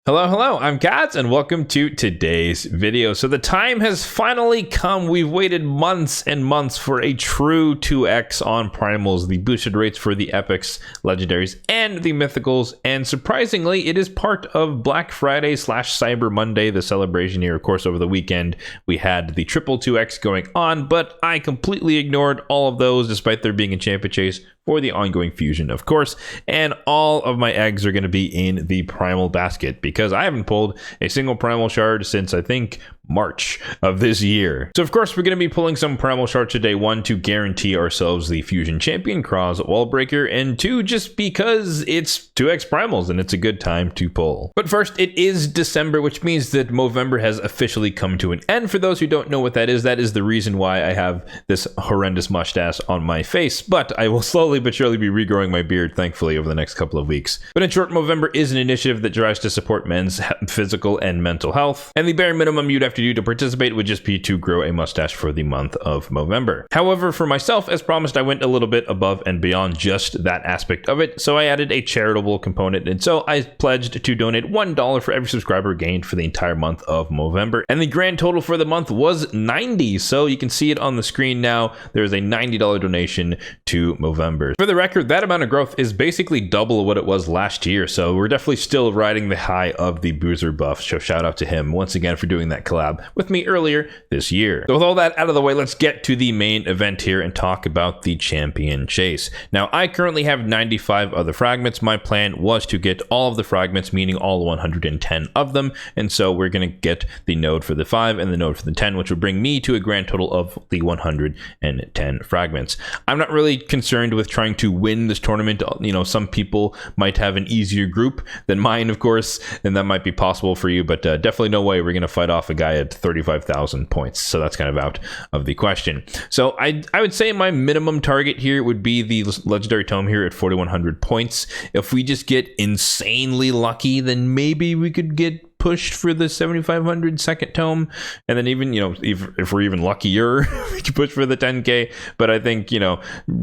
Hello, I'm Kads, and welcome to today's video. So the time has finally come. We've waited months and months for a true 2x on Primals, the boosted rates for the epics, legendaries, and the mythicals. And surprisingly, it is part of Black Friday / Cyber Monday, the celebration here. Of course, over the weekend, we had the triple 2x going on, but I completely ignored all of those, despite there being a champion chase for the ongoing fusion, of course, and all of my eggs are going to be in the Primal basket because I haven't pulled a single Primal shard since I think March of this year. So of course we're going to be pulling some Primal shards today, one to guarantee ourselves the Fusion Champion Cross Wall Breaker, and two just because it's 2x Primals and it's a good time to pull. But first, it is December, which means that Movember has officially come to an end. For those who don't know what that is the reason why I have this horrendous mustache on my face, but I will slowly but surely be regrowing my beard, thankfully, over the next couple of weeks. But in short, Movember is an initiative that tries to support men's physical and mental health, and the bare minimum you'd have to do to participate would just be to grow a mustache for the month of Movember. However, for myself, as promised, I went a little bit above and beyond just that aspect of it, so I added a charitable component, and so I pledged to donate $1 for every subscriber gained for the entire month of Movember, and the grand total for the month was 90, so you can see it on the screen now. There's a $90 donation to Movember. For the record, that amount of growth is basically double what it was last year, so we're definitely still riding the high of the Boozer buff, so shout out to him once again for doing that collab with me earlier this year. So with all that out of the way, let's get to the main event here and talk about the champion chase. Now, I currently have 95 of the fragments. My plan was to get all of the fragments, meaning all 110 of them, and so we're going to get the node for the 5 and the node for the 10, which would bring me to a grand total of the 110 fragments. I'm not really concerned with trying to win this tournament. You know, some people might have an easier group than mine, of course, and that might be possible for you, but definitely no way we're going to fight off a guy at 35,000 points, so that's kind of out of the question. So I would say my minimum target here would be the legendary tome here at 4,100 points. If we just get insanely lucky, then maybe we could get pushed for the 7,500 second tome, and then even, you know, if we're even luckier, we could push for the 10k. But I think, you know,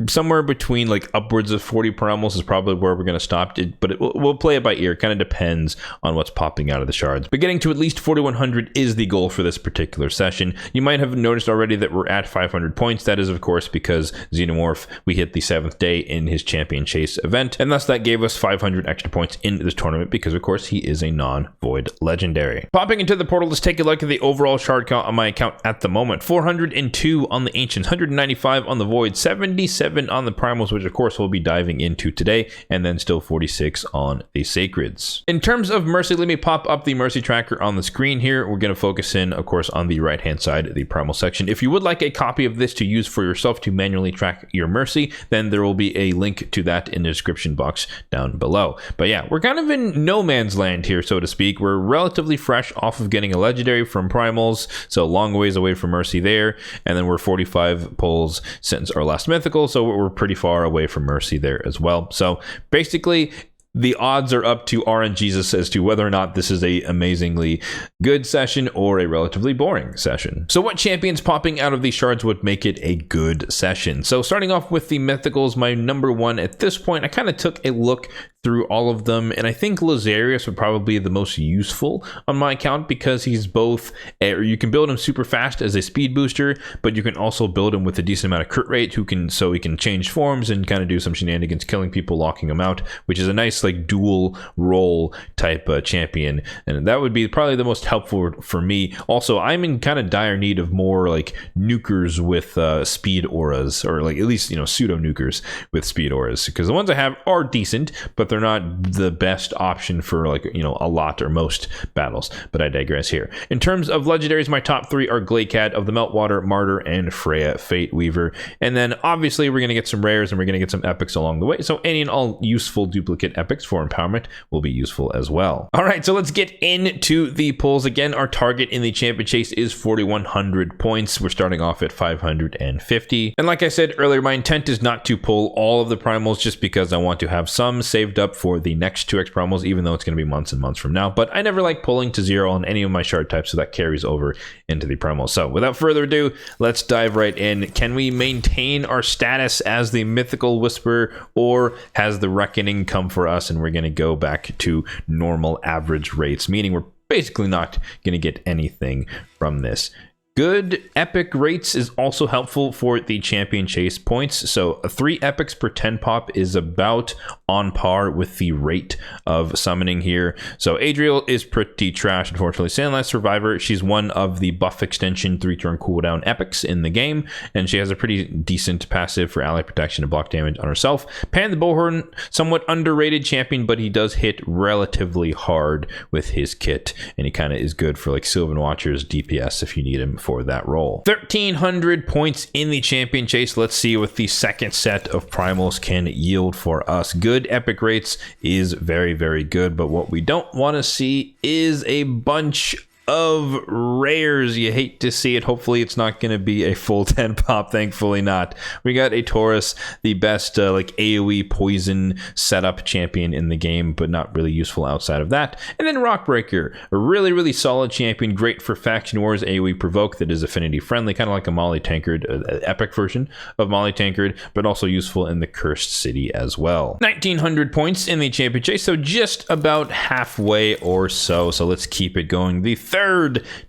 somewhere between like upwards of 40 primals is probably where we're going to stop it, but we'll play it by ear. It kind of depends on what's popping out of the shards, but getting to at least 4,100 is the goal for this particular session. You might have noticed already that we're at 500 points. That is, of course, because Xenomorph, we hit the 7th day in his champion chase event, and thus that gave us 500 extra points in this tournament because, of course, he is a non-void legendary. Popping into the portal, let's take a look at the overall shard count on my account at the moment. 402 on the Ancients, 195 on the Void, 77 on the Primals, which of course we'll be diving into today, and then still 46 on the Sacreds. In terms of Mercy, let me pop up the Mercy tracker on the screen here. We're going to focus in, of course, on the right-hand side, the Primal section. If you would like a copy of this to use for yourself to manually track your Mercy, then there will be a link to that in the description box down below. But yeah, we're kind of in no man's land here, so to speak. We're relatively fresh off of getting a legendary from Primals, so a long ways away from Mercy there, and then we're 45 pulls since our last mythical, so we're pretty far away from Mercy there as well. So basically, the odds are up to RNGesus as to whether or not this is a amazingly good session or a relatively boring session. So what champions popping out of these shards would make it a good session? So starting off with the mythicals, my number one at this point, I kind of took a look through all of them, and I think Lazarius would probably be the most useful on my account because he's both, you can build him super fast as a speed booster, but you can also build him with a decent amount of crit rate so he can change forms and kind of do some shenanigans, killing people, locking them out, which is a nice like dual role type champion, and that would be probably the most helpful for me. Also, I'm in kind of dire need of more like nukers with speed auras, or like at least, you know, pseudo nukers with speed auras, because the ones I have are decent, but they're not the best option for, like, you know, a lot or most battles. But I digress here. In terms of legendaries, my top 3 are Gladecat of the Meltwater, Martyr, and Freya Fate Weaver. And then obviously we're going to get some rares and we're going to get some epics along the way, so any and all useful duplicate epics for empowerment will be useful as well. All right, so let's get into the pulls. Again, our target in the champion chase is 4,100 points. We're starting off at 550, and like I said earlier, my intent is not to pull all of the primals just because I want to have some saved up for the next 2x Primals, even though it's going to be months and months from now. But I never like pulling to 0 on any of my shard types, so that carries over into the Primal. So without further ado, let's dive right in. Can we maintain our status as the Mythical Whisperer, or has the Reckoning come for us and we're going to go back to normal average rates, meaning we're basically not going to get anything from this? Good epic rates is also helpful for the champion chase points. So 3 epics per 10 pop is about on par with the rate of summoning here. So Adriel is pretty trash, unfortunately. Sandlast Survivor, she's one of the buff extension 3-turn cooldown epics in the game, and she has a pretty decent passive for ally protection and block damage on herself. Pan the Bullhorn, somewhat underrated champion, but he does hit relatively hard with his kit, and he kind of is good for like Sylvan Watcher's DPS if you need him for that role. 1,300 points in the champion chase. Let's see what the second set of Primals can yield for us. Good epic rates is very, very good, but what we don't want to see is a bunch of rares. You hate to see it. Hopefully it's not going to be a full 10 pop. Thankfully not. We got a Taurus, the best like AoE poison setup champion in the game, but not really useful outside of that. And then Rockbreaker, a really, really solid champion, great for faction wars, AoE provoke, that is affinity friendly, kind of like a Molly Tankard, epic version of Molly Tankard, but also useful in the Cursed City as well. 1,900 points in the champion chase, so just about halfway or so. So let's keep it going. The third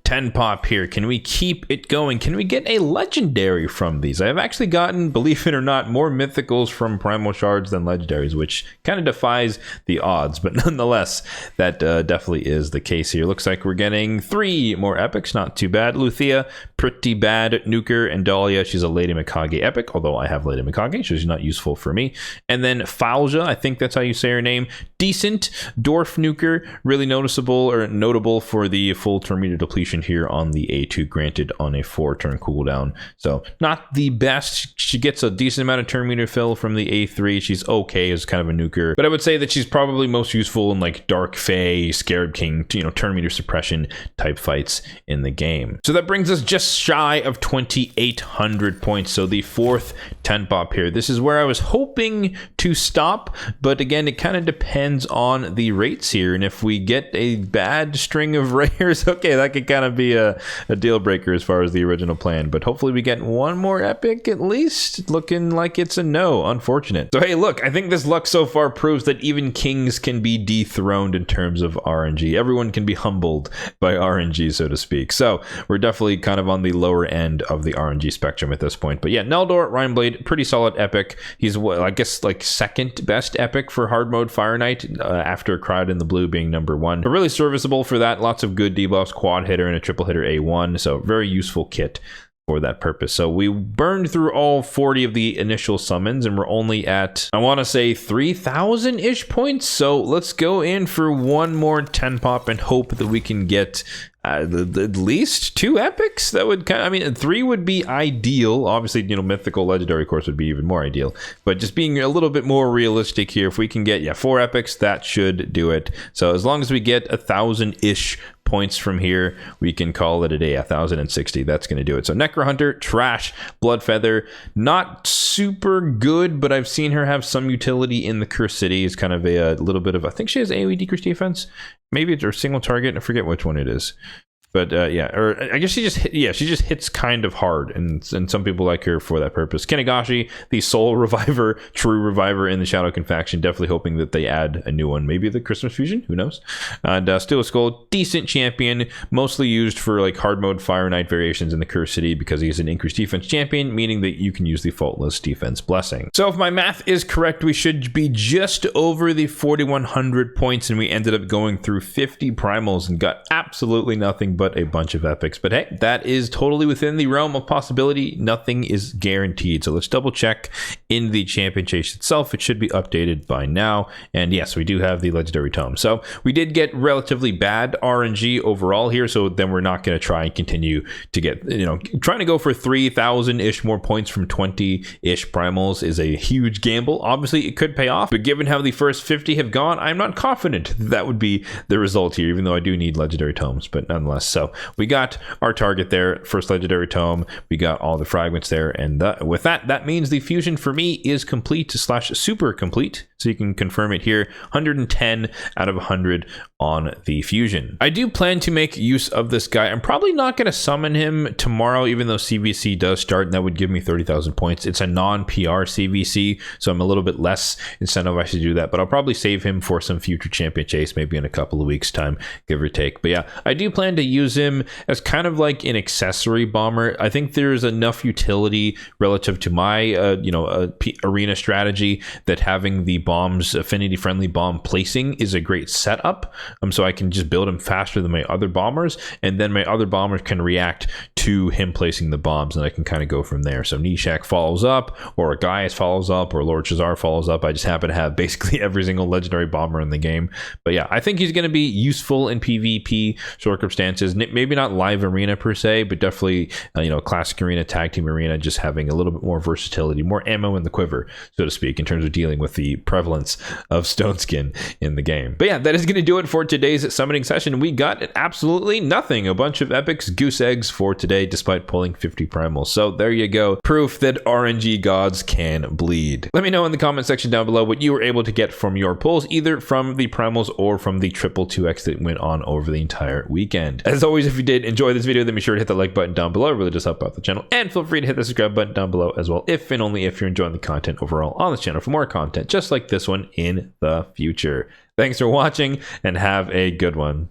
10 pop here. Can we keep it going? Can we get a legendary from these? I have actually gotten, believe it or not, more mythicals from Primal shards than legendaries, which kind of defies the odds, but nonetheless, that definitely is the case here. Looks like we're getting 3 more epics, not too bad. Luthia, pretty bad. Nuker and Dahlia, she's a Lady Mikage epic, although I have Lady Mikage, so she's not useful for me. And then Falja, I think that's how you say her name. Decent. Dwarf Nuker, really noticeable or notable for the full turn meter depletion here on the A2, granted on a 4-turn cooldown. So not the best. She gets a decent amount of turn meter fill from the A3. She's okay as kind of a nuker, but I would say that she's probably most useful in like Dark Fae, Scarab King, turn meter suppression type fights in the game. So that brings us just shy of 2,800 points. So the fourth 10 pop here. This is where I was hoping to stop, but again, it kind of depends on the rates here. And if we get a bad string of rares, okay, that could kind of be a deal breaker as far as the original plan, but hopefully we get one more epic at least. Looking like it's a no, unfortunate. So hey, look, I think this luck so far proves that even kings can be dethroned in terms of RNG. Everyone can be humbled by RNG, so to speak. So we're definitely kind of on the lower end of the RNG spectrum at this point. But yeah, Neldor, Rhineblade, pretty solid epic. He's what, I guess like second best epic for hard mode Fire Knight, after Crowd in the Blue being number 1. But really serviceable for that. Lots of good debuffs, quad hitter and a triple hitter A1. So very useful kit for that purpose. So we burned through all 40 of the initial summons and we're only at, I want to say 3,000-ish points. So let's go in for one more 10 pop and hope that we can get at least 2 epics. That would kind of, I mean, 3 would be ideal. Obviously, mythical legendary course would be even more ideal, but just being a little bit more realistic here, if we can get 4 epics, that should do it. So as long as we get 1,000-ish points from here, we can call it a day. 1,060, that's going to do it. So Necro Hunter, trash. Bloodfeather, not super good, but I've seen her have some utility in the Cursed City. It's kind of a little bit of, I think she has AoE decrease defense. Maybe it's her single target. I forget which one it is. But yeah, or I guess she just hits kind of hard, and some people like her for that purpose. Kenagashi, the Soul Reviver, true reviver in the Shadowkin faction. Definitely hoping that they add a new one, maybe the Christmas Fusion, who knows. And Steel Skull, decent champion, mostly used for like hard mode Fire Knight variations in the Cursed City because he's an increased defense champion, meaning that you can use the Faultless Defense Blessing. So if my math is correct, we should be just over the 4,100 points, and we ended up going through 50 primals and got absolutely nothing but a bunch of epics. But hey, that is totally within the realm of possibility. Nothing is guaranteed. So let's double check in the champion chase itself. It should be updated by now. And yes, we do have the legendary tome. So we did get relatively bad RNG overall here. So then we're not going to try and continue to get, trying to go for 3,000-ish more points from 20-ish primals is a huge gamble. Obviously, it could pay off, but given how the first 50 have gone, I'm not confident that would be the result here, even though I do need legendary tomes. But nonetheless, So we got our target there, first legendary tome. We got all the fragments there, and with that means the fusion for me is complete / super complete. So you can confirm it here, 110 out of 100 on the fusion. I do plan to make use of this guy. I'm probably not going to summon him tomorrow, even though CVC does start, and that would give me 30,000 points. It's a non-PR CVC, so I'm a little bit less incentivized to do that, but I'll probably save him for some future champion chase, maybe in a couple of weeks time, give or take. But yeah, I do plan to use him as kind of like an accessory bomber. I think there's enough utility relative to my arena strategy that having the bombs, affinity friendly bomb placing, is a great setup. So I can just build him faster than my other bombers, and then my other bombers can react to him placing the bombs, and I can kind of go from there. So Nishak follows up, or Gaius follows up, or Lord Shazar follows up. I just happen to have basically every single legendary bomber in the game. But yeah, I think he's going to be useful in PvP circumstances. Maybe not live arena per se, but definitely classic arena, tag team arena, just having a little bit more versatility, more ammo in the quiver, so to speak, in terms of dealing with the prevalence of Stone Skin in the game. But yeah, that is going to do it for today's summoning session. We got absolutely nothing. A bunch of epics, goose eggs for today, despite pulling 50 primals. So there you go. Proof that RNG gods can bleed. Let me know in the comment section down below what you were able to get from your pulls, either from the primals or from the triple 2x that went on over the entire weekend. As always, if you did enjoy this video, then be sure to hit the like button down below. It really does help out the channel. And feel free to hit the subscribe button down below as well, if and only if you're enjoying the content overall on this channel, for more content just like this one in the future. Thanks for watching, and have a good one.